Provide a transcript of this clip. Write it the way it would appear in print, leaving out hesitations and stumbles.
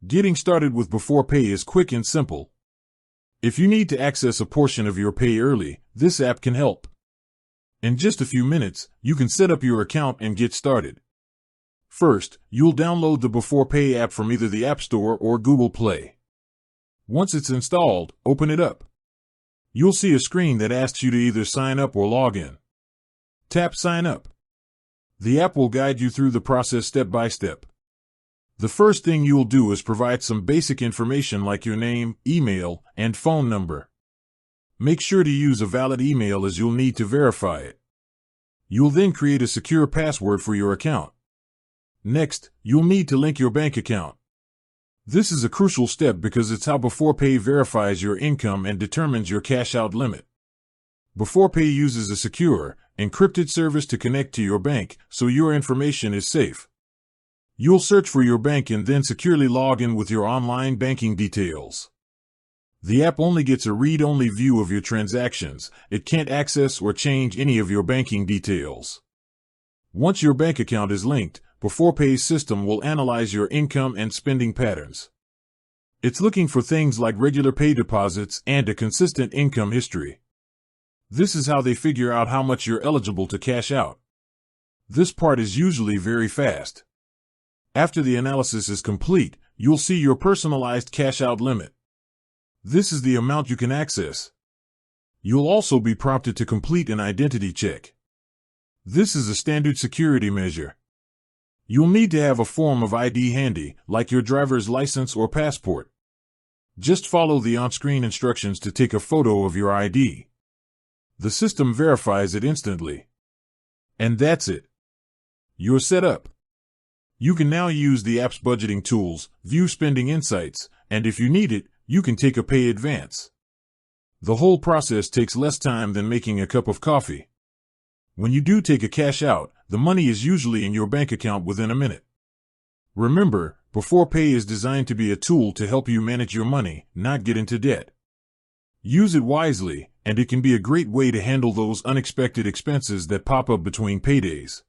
Getting started with Beforepay is quick and simple. If you need to access a portion of your pay early, this app can help. In just a few minutes, you can set up your account and get started. First, you'll download the Beforepay app from either the App Store or Google Play. Once it's installed, open it up. You'll see a screen that asks you to either sign up or log in. Tap Sign Up. The app will guide you through the process step by step. The first thing you'll do is provide some basic information like your name, email, and phone number. Make sure to use a valid email as you'll need to verify it. You'll then create a secure password for your account. Next, you'll need to link your bank account. This is a crucial step because it's how Beforepay verifies your income and determines your cash-out limit. Beforepay uses a secure, encrypted service to connect to your bank, so your information is safe. You'll search for your bank and then securely log in with your online banking details. The app only gets a read-only view of your transactions. It can't access or change any of your banking details. Once your bank account is linked, Beforepay's system will analyze your income and spending patterns. It's looking for things like regular pay deposits and a consistent income history. This is how they figure out how much you're eligible to cash out. This part is usually very fast. After the analysis is complete, you'll see your personalized cash-out limit. This is the amount you can access. You'll also be prompted to complete an identity check. This is a standard security measure. You'll need to have a form of ID handy, like your driver's license or passport. Just follow the on-screen instructions to take a photo of your ID. The system verifies it instantly. And that's it. You're set up. You can now use the app's budgeting tools, view spending insights, and if you need it, you can take a pay advance. The whole process takes less time than making a cup of coffee. When you do take a cash out, the money is usually in your bank account within a minute. Remember, Beforepay is designed to be a tool to help you manage your money, not get into debt. Use it wisely, and it can be a great way to handle those unexpected expenses that pop up between paydays.